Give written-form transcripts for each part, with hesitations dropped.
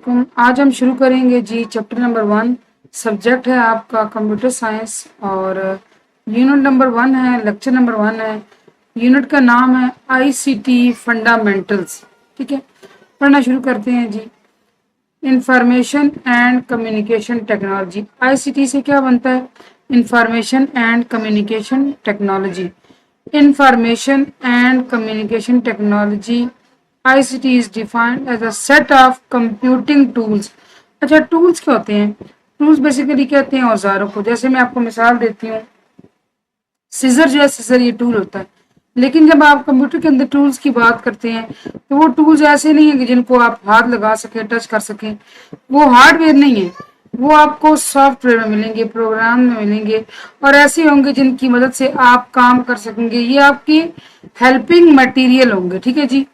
वालेकुम। आज हम शुरू करेंगे जी चैप्टर नंबर 1। सब्जेक्ट है आपका कंप्यूटर साइंस और यूनिट नंबर 1 है, लेक्चर नंबर 1 है। यूनिट का नाम है आईसीटी फंडामेंटल्स। ठीक है, पढ़ना शुरू करते हैं जी। Information and communication technology. ICT से क्या बनता है? Information and communication technology. Information and communication technology ICT is defined as a set of computing tools। अच्छा, टूल्स क्या होते हैं? टूल्स बेसिकली क्या होते हैं? औजारों को। जैसे मैं आपको मिसाल देती हूँ, सीजर जो है, सीजर ये टूल होता है। लेकिन जब आप कंप्यूटर के अंदर टूल्स की बात करते हैं तो वो टूल्स ऐसे नहीं है कि जिनको आप हाथ लगा सके, टच कर सकें। वो हार्डवेयर नहीं है, वो आपको सॉफ्टवेयर में मिलेंगे, प्रोग्राम में मिलेंगे और ऐसे होंगे जिनकी मदद से आप काम कर सकेंगे। ये आपके हेल्पिंग मटेरियल होंगे। ठीक है जी,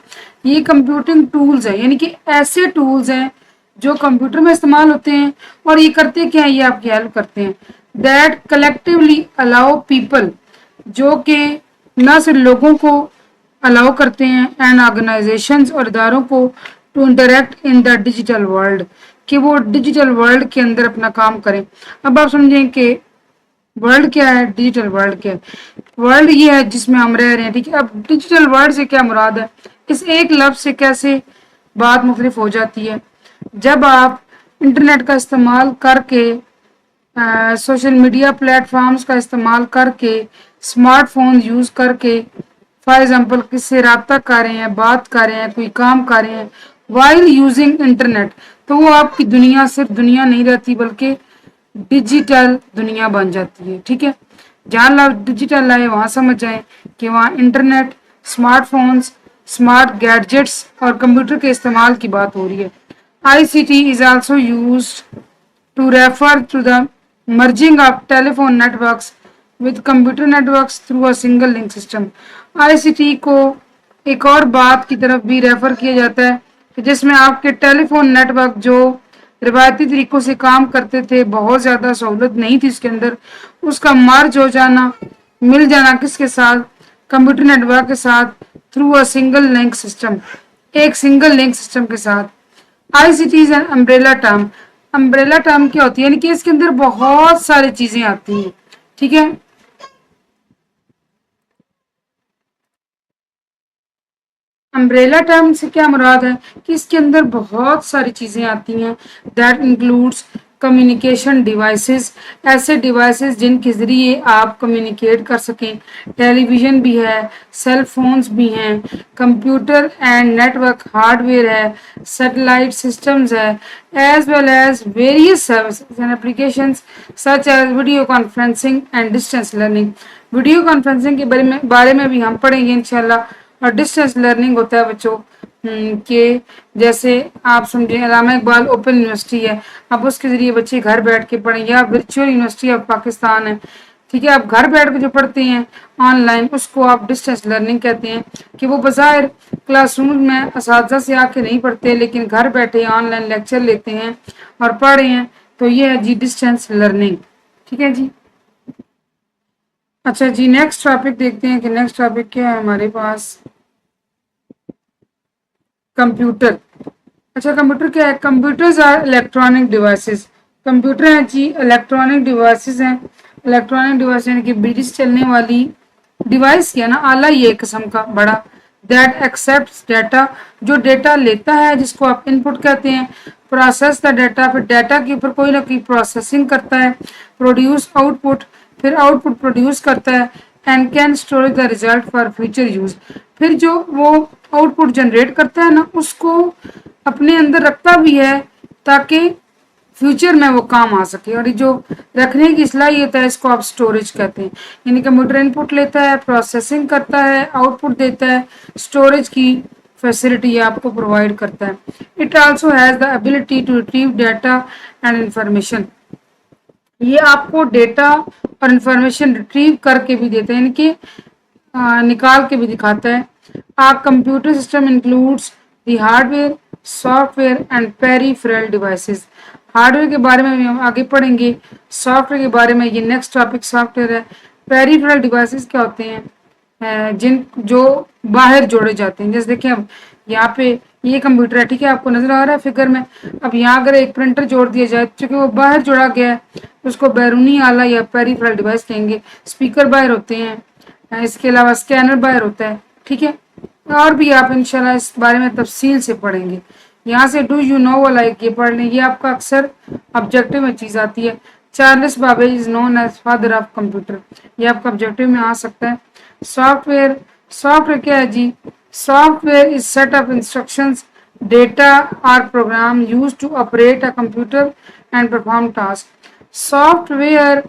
ये कंप्यूटिंग टूल्स है, यानी कि ऐसे टूल्स हैं जो कंप्यूटर में इस्तेमाल होते हैं। और ये करते क्या है? ये आपकी हेल्प करते हैं। दैट कलेक्टिवली अलाउ पीपल, जो कि न सिर्फ लोगों को अलाउ करते हैं एंड ऑर्गेनाइजेशंस और इदारों को to interact in the digital world, कि वो डिजिटल वर्ल्ड के अंदर अपना काम करें। अब आप समझें कि वर्ल्ड क्या है, डिजिटल वर्ल्ड क्या है। वर्ल्ड ये है जिसमें हम रह रहे हैं। ठीक है, अब डिजिटल वर्ल्ड से क्या मुराद है? इस एक लफ्ज से कैसे बात मुख्तलिफ हो जाती है। जब आप इंटरनेट का इस्तेमाल करके, सोशल मीडिया प्लेटफॉर्म्स का इस्तेमाल करके, स्मार्टफोन यूज करके फॉर एग्जांपल किससे रब्ता कर रहे हैं, बात कर रहे हैं, कोई काम कर रहे हैं वाइल यूजिंग इंटरनेट, तो वो आपकी दुनिया सिर्फ दुनिया नहीं रहती बल्कि डिजिटल दुनिया बन जाती है। ठीक है, जहाँ लफ्ज डिजिटल आए वहाँ समझ जाए कि वहाँ इंटरनेट, स्मार्टफोन्स, स्मार्ट गैजेट्स और कंप्यूटर के इस्तेमाल की बात हो रही है। ICT is also used to refer to the merging of telephone networks with computer networks through a single link system। ICT को एक और बात की तरफ भी रेफर किया जाता है कि जिसमें आपके टेलीफोन नेटवर्क जो रिवायती तरीकों से काम करते थे, बहुत ज़्यादा सहूलत नहीं थी इसके अंदर, उसका मर्ज हो जाना, मिल जाना किसके साथ? कंप्यूटर नेटवर्क के साथ, through a single link system, एक सिंगल लिंक सिस्टम के साथ। ICT is an umbrella term. Umbrella term क्या होती है? यानी कि इसके अंदर बहुत सारी चीजें आती हैं। ठीक है, अम्ब्रेला टर्म से क्या मुराद है कि इसके अंदर बहुत सारी चीजें आती हैं। दैट इंक्लूड्स कम्युनिकेशन डिवाइसेस, ऐसे डिवाइसेस जिनके जरिए आप कम्युनिकेट कर सकें। टेलीविजन भी है, सेल फोन्स भी हैं, कंप्यूटर एंड नेटवर्क हार्डवेयर है, सैटेलाइट सिस्टम्स है, as well as various services and applications such as video conferencing and distance learning. Video conferencing के बारे में भी हम पढ़ेंगे इंशाल्लाह। और डिस्टेंस लर्निंग होता है बच्चों कि जैसे आप समझें अल्लामा इकबाल ओपन यूनिवर्सिटी है, अब उसके जरिए बच्चे घर बैठ के पढ़ें, या वर्चुअल यूनिवर्सिटी ऑफ पाकिस्तान है। ठीक है, आप घर बैठ के जो पढ़ते हैं ऑनलाइन, उसको आप डिस्टेंस लर्निंग कहते हैं। कि वो बज़ाहिर क्लासरूम में असातिज़ा से आके नहीं पढ़ते, लेकिन घर बैठे ऑनलाइन लेक्चर लेते हैं और पढ़ रहे हैं, तो ये है जी डिस्टेंस लर्निंग। ठीक है जी, अच्छा जी, नेक्स्ट टॉपिक देखते हैं कि नेक्स्ट टॉपिक क्या है हमारे पास। कंप्यूटर। अच्छा, कंप्यूटर क्या है? Computers are electronic devices. Computer है जी इलेक्ट्रॉनिक डिवाइसेस हैं। इलेक्ट्रॉनिक डिवाइस यानी कि बिजली से चलने वाली डिवाइस किया ना, आला ये एक किस्म का बड़ा। दैट एक्सेप्ट डाटा, जो डेटा लेता है, जिसको आप इनपुट कहते हैं। प्रोसेस द डाटा, फिर डाटा के ऊपर कोई ना कोई प्रोसेसिंग करता है। प्रोड्यूस आउटपुट, फिर आउटपुट प्रोड्यूस करता है। And can storage the result for future use, फिर जो वो आउटपुट जनरेट करता है ना, उसको अपने अंदर रखता भी है ताकि फ्यूचर में वो काम आ सके। और ये जो रखने की सलाहियत है, इसको आप स्टोरेज कहते हैं। यानी कंप्यूटर इनपुट लेता है, प्रोसेसिंग करता है, आउटपुट देता है, स्टोरेज की फैसिलिटी आपको प्रोवाइड करता है। It also has the ability to retrieve data and information, ये आपको डेटा और इंफॉर्मेशन रिट्रीव करके भी देता है, यानी कि निकाल के भी दिखाता है। A computer system includes the hardware, software and peripheral devices. Hardware के बारे में भी हम आगे पढ़ेंगे, सॉफ्टवेयर के बारे में ये नेक्स्ट टॉपिक सॉफ्टवेयर है। पेरिफेरल डिवाइसेस क्या होते हैं? जिन जो बाहर जोड़े जाते हैं। जैसे देखिए अब यहाँ पे ये कंप्यूटर है, ठीक है, आपको नजर आ रहा है फिगर में। अब यहाँ अगर एक प्रिंटर जोड़ दिया जाए, क्योंकि वो बाहर जोड़ा गया है, उसको बैरूनी आला या पेरिफेरल डिवाइस कहेंगे। स्पीकर बाहर होते हैं, इसके अलावा स्कैनर बाहर होता है, ठीक है। और भी आप इंशाल्लाह इस बारे में तफसील से पढ़ेंगे। यहाँ से डू यू नो वाला एक ये पढ़ लें, ये आपका अक्सर ऑब्जेक्टिव में चीज आती है। Charles Babbage is known as father of computer, ये आपका ऑब्जेक्टिव में आ सकता है। सॉफ्टवेयर, सॉफ्टवेयर क्या है जी? Software is set of instructions, data और program use to operate a computer and perform task. Software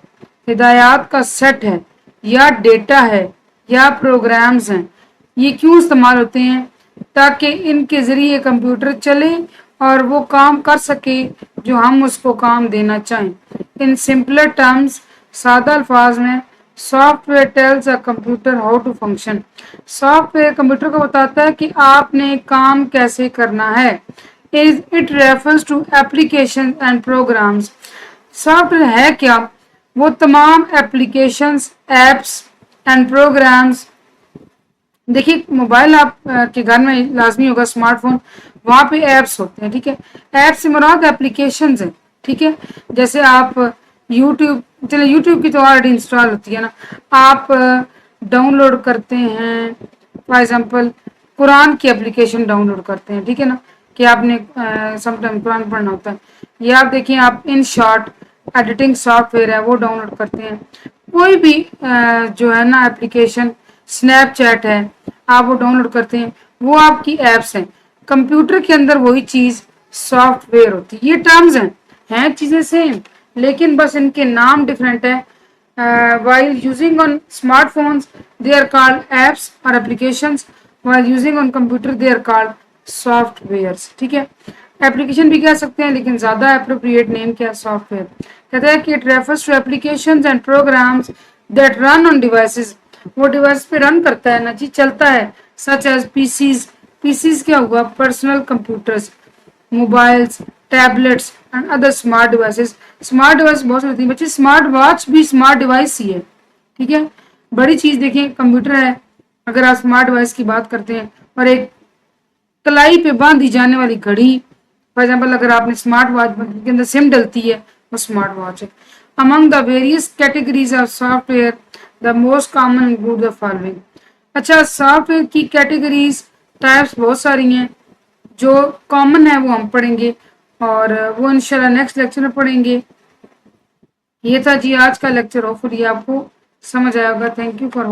हिदायत का सेट है या डेटा है या प्रोग्राम्स हैं। ये क्यों इस्तेमाल होते हैं? ताकि इनके जरिए कंप्यूटर चले और वो काम कर सके जो हम उसको काम देना चाहें। इन सिंपलर टर्म्स, सादा अल्फाज में, software tells a computer how to function. Software computer को बताता है कि आपने काम कैसे करना है। It refers to application and programs. Software है क्या? वो तमाम एप्लीकेशंस, एप्स एंड प्रोग्राम्स। देखिए मोबाइल आप के घर में लाजमी होगा, स्मार्टफोन, वहां पे ऐप्स होते हैं, ठीक है। ऐप से मुराद एप्लीकेशंस हैं, ठीक है। जैसे आप यूट्यूब, चलिए यूट्यूब की तो ऑलरेडी इंस्टॉल होती है ना, आप डाउनलोड करते हैं, फॉर एग्जांपल कुरान की एप्लीकेशन डाउनलोड करते हैं, ठीक है ना, कि आपने समटाइम कुरान पढ़ना होता है। या आप देखिए, आप इन शॉर्ट एडिटिंग सॉफ्टवेयर है वो डाउनलोड करते हैं। कोई भी जो है ना एप्लीकेशन, स्नैपचैट है, आप वो डाउनलोड करते हैं, वो आपकी एप्स हैं। कंप्यूटर के अंदर वही चीज सॉफ्टवेयर होती है। ये टर्म्स हैं चीजें सेम, लेकिन बस इनके नाम डिफरेंट है। while using on smartphones they are called apps or applications, while using on computer they are called softwares, ठीक है। एप्लीकेशन भी कह सकते हैं, लेकिन ज्यादा अप्रोप्रिएट नेम क्या है? सॉफ्टवेयर। कहते हैं कि it refers to applications and programs that run on devices, वो डिवाइस पे रन करता है ना जी, चलता है। सच एज पीसीज, पीसीज क्या हुआ? Personal computers, mobiles, tablets and other smart devices. Smart device बहुत सी होती है बच्चे, स्मार्ट वॉच भी स्मार्ट डिवाइस ही है, ठीक है। बड़ी चीज देखें, कंप्यूटर है, अगर आप स्मार्ट डिवाइस की बात करते हैं, और एक कलाई पे बांधी जाने वाली घड़ी, फॉर एग्जाम्पल अगर आपने स्मार्ट वॉच के अंदर सिम डलती है, वो स्मार्ट वॉच है। Among the various categories of software the most common include the following. अच्छा, सॉफ्टवेयर की कैटेगरीज, टाइप्स बहुत सारी हैं। जो कॉमन है वो हम पढ़ेंगे, और वो इंशाल्लाह नेक्स्ट लेक्चर में पढ़ेंगे। ये था जी आज का लेक्चर, होपफुली आपको समझ आया होगा। Thank you for